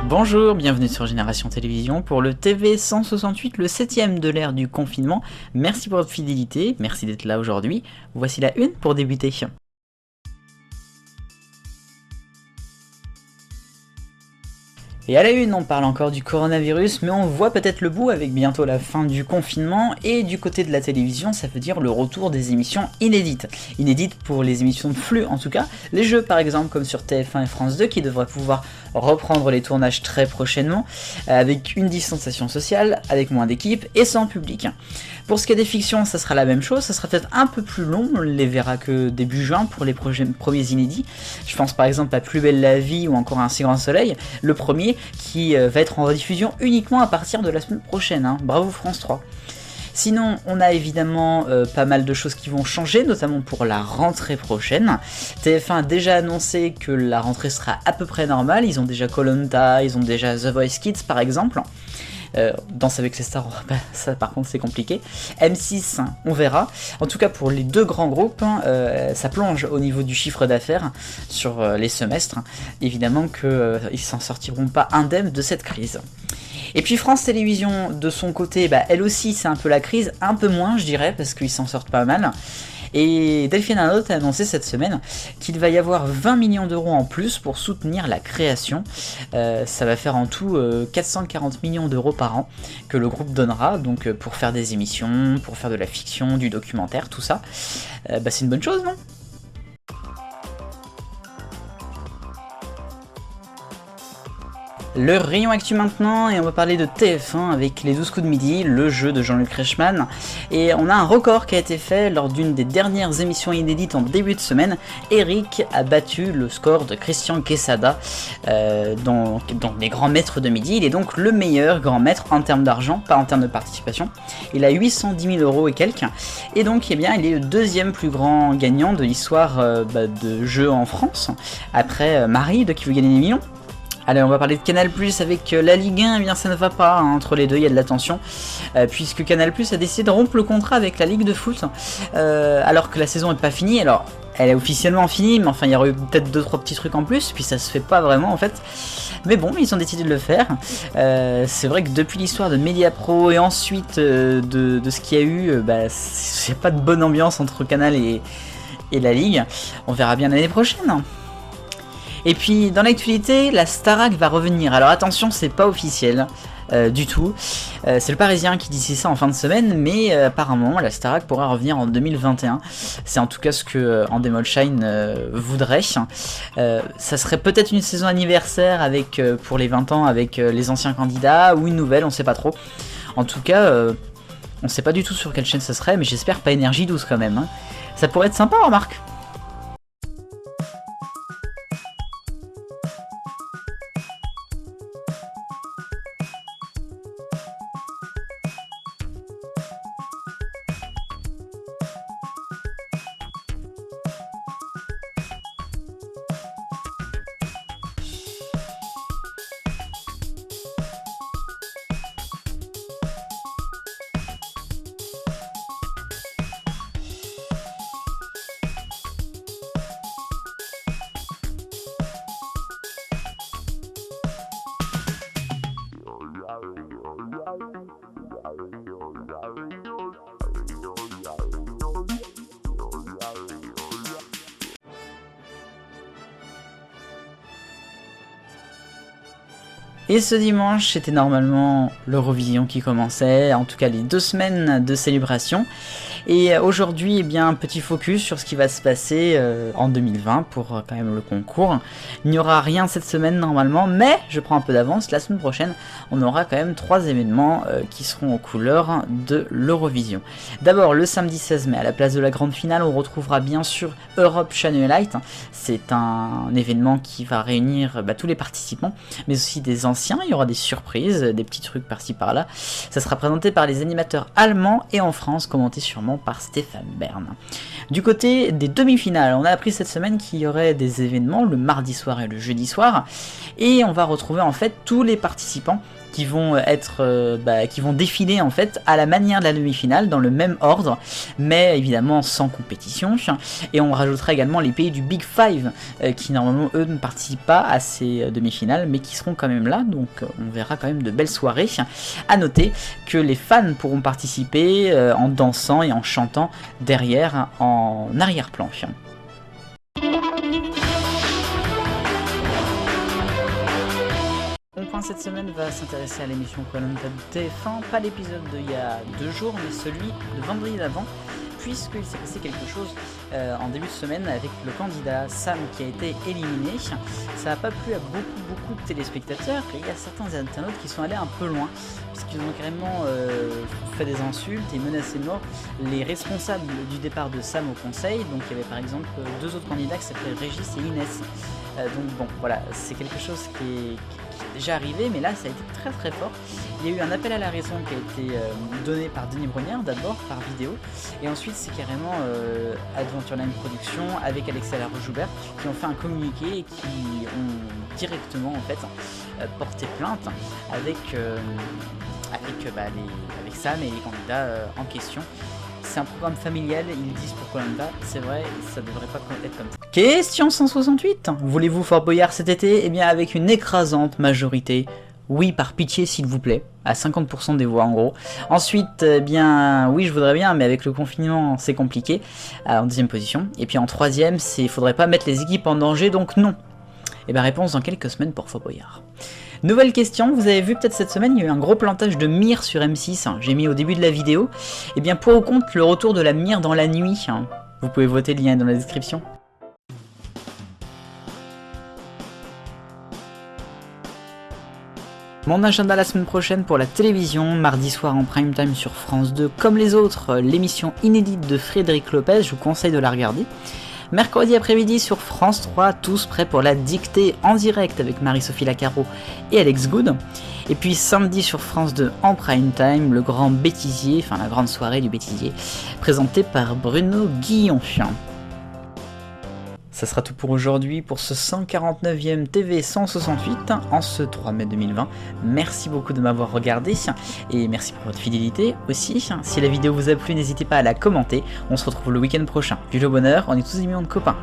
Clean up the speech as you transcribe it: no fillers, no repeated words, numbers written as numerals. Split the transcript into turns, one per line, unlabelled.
Bonjour, bienvenue sur Génération Télévision pour le TV 168, le 7ème de l'ère du confinement. Merci pour votre fidélité, merci d'être là aujourd'hui. Voici la une pour débuter. Et à la une, on parle encore du coronavirus, mais on voit peut-être le bout avec bientôt la fin du confinement, et du côté de la télévision, ça veut dire le retour des émissions inédites. Inédites pour les émissions de flux en tout cas, les jeux par exemple comme sur TF1 et France 2 qui devraient pouvoir reprendre les tournages très prochainement, avec une distanciation sociale, avec moins d'équipes et sans public. Pour ce qui est des fictions, ça sera la même chose, ça sera peut-être un peu plus long, on les verra que début juin pour les premiers inédits. Je pense par exemple à Plus belle la vie ou encore Un si grand soleil, le premier qui va être en rediffusion uniquement à partir de la semaine prochaine, Bravo France 3. Sinon, on a évidemment pas mal de choses qui vont changer, notamment pour la rentrée prochaine. TF1 a déjà annoncé que la rentrée sera à peu près normale, ils ont déjà Koh-Lanta, ils ont déjà The Voice Kids par exemple. Danse avec les stars, ça par contre c'est compliqué. M6, on verra. En tout cas pour les deux grands groupes, ça plonge au niveau du chiffre d'affaires sur les semestres. Évidemment qu'ils s'en sortiront pas indemnes de cette crise. Et puis France Télévisions, de son côté, elle aussi c'est un peu la crise, un peu moins je dirais, parce qu'ils s'en sortent pas mal. Et Delphine Arnault a annoncé cette semaine qu'il va y avoir 20 millions d'euros en plus pour soutenir la création. Ça va faire en tout 440 millions d'euros par an que le groupe donnera, donc pour faire des émissions, pour faire de la fiction, du documentaire, tout ça. C'est une bonne chose, non ? Le rayon actu maintenant, et on va parler de TF1 avec les 12 coups de midi, le jeu de Jean-Luc Reichmann. Et on a un record qui a été fait lors d'une des dernières émissions inédites en début de semaine. Eric a battu le score de Christian Quesada dans les grands maîtres de midi. Il est donc le meilleur grand maître en termes d'argent, pas en termes de participation. Il a 810 000 euros et quelques. Et donc il est le deuxième plus grand gagnant de l'histoire de jeux en France, après Marie de Qui veut gagner des millions. Allez, on va parler de Canal+, avec la Ligue 1, eh bien ça ne va pas, entre les deux, il y a de la tension, puisque Canal+ a décidé de rompre le contrat avec la Ligue de foot, alors que la saison n'est pas finie. Alors, elle est officiellement finie, mais enfin, il y aurait eu peut-être 2-3 petits trucs en plus, puis ça se fait pas vraiment en fait. Mais bon, ils ont décidé de le faire. C'est vrai que depuis l'histoire de Mediapro et ensuite de ce qu'il y a eu, c'est pas de bonne ambiance entre Canal et la Ligue. On verra bien l'année prochaine. Et puis dans l'actualité, la Starac va revenir. Alors attention, c'est pas officiel du tout. C'est le Parisien qui dit ça en fin de semaine, mais apparemment la Starac pourra revenir en 2021. C'est en tout cas ce que Endemolshine voudrait. Ça serait peut-être une saison anniversaire avec pour les 20 ans avec les anciens candidats, ou une nouvelle, on sait pas trop. En tout cas, on sait pas du tout sur quelle chaîne ça serait, mais j'espère pas Énergie 12 quand même. Ça pourrait être sympa, remarque. Et ce dimanche, c'était normalement l'Eurovision qui commençait, en tout cas les 2 semaines de célébration. Et aujourd'hui, un petit focus sur ce qui va se passer en 2020 pour quand même le concours. Il n'y aura rien cette semaine normalement, mais je prends un peu d'avance, la semaine prochaine, on aura quand même 3 événements qui seront aux couleurs de l'Eurovision. D'abord, le samedi 16 mai, à la place de la grande finale, on retrouvera bien sûr Europe Channel Light. C'est un événement qui va réunir tous les participants, mais aussi des anciens. Il y aura des surprises, des petits trucs par-ci par-là. Ça sera présenté par les animateurs allemands et en France, commenté sûrement par Stéphane Bern. Du côté des demi-finales, on a appris cette semaine qu'il y aurait des événements le mardi soir et le jeudi soir, et on va retrouver en fait tous les participants qui vont être, qui vont défiler en fait à la manière de la demi-finale, dans le même ordre, mais évidemment sans compétition. Et on rajoutera également les pays du Big Five, qui normalement eux ne participent pas à ces demi-finales, mais qui seront quand même là, donc on verra quand même de belles soirées. À noter que les fans pourront participer en dansant et en chantant derrière, en arrière-plan. Mon point cette semaine va s'intéresser à l'émission Koh-Lanta de TF1, pas l'épisode d'il y a 2 jours, mais celui de vendredi d'avant, puisqu'il s'est passé quelque chose en début de semaine avec le candidat Sam qui a été éliminé. Ça n'a pas plu à beaucoup de téléspectateurs, et il y a certains internautes qui sont allés un peu loin, puisqu'ils ont carrément fait des insultes et menacé de mort les responsables du départ de Sam au conseil. Donc il y avait par exemple 2 autres candidats qui s'appelaient Régis et Inès. Donc bon, voilà, c'est quelque chose qui est déjà arrivé, mais là ça a été très fort. Il y a eu un appel à la raison qui a été donné par Denis Brogniart, d'abord par vidéo, et ensuite c'est carrément Adventureline Productions avec Alexia Laroche-Joubert qui ont fait un communiqué et qui ont directement en fait porté plainte avec Sam et les candidats en question. C'est un programme familial, ils disent pour Koh-Lanta, c'est vrai, ça devrait pas être comme ça. Question 168. Voulez-vous Fort Boyard cet été? Eh bien avec une écrasante majorité. Oui, par pitié s'il vous plaît, à 50% des voix en gros. Ensuite, eh bien, oui je voudrais bien, mais avec le confinement c'est compliqué, en deuxième position. Et puis en troisième, c'est faudrait pas mettre les équipes en danger, donc non. Et bien réponse dans quelques semaines pour Fort Boyard. Nouvelle question, vous avez vu peut-être cette semaine, il y a eu un gros plantage de Mire sur M6, j'ai mis au début de la vidéo. Et bien pour ou contre le retour de la Mire dans la nuit, vous pouvez voter, le lien est dans la description. Mon agenda la semaine prochaine pour la télévision, mardi soir en prime time sur France 2, comme les autres, l'émission inédite de Frédéric Lopez, je vous conseille de la regarder. Mercredi après-midi sur France 3, tous prêts pour la dictée en direct avec Marie-Sophie Lacaro et Alex Good. Et puis samedi sur France 2 en prime time, le grand bêtisier, enfin la grande soirée du bêtisier, présenté par Bruno Guillon. Ça sera tout pour aujourd'hui, pour ce 149e TV 168, en ce 3 mai 2020. Merci beaucoup de m'avoir regardé, et merci pour votre fidélité aussi. Si la vidéo vous a plu, n'hésitez pas à la commenter. On se retrouve le week-end prochain. Vive le bonheur, on est tous des millions de copains.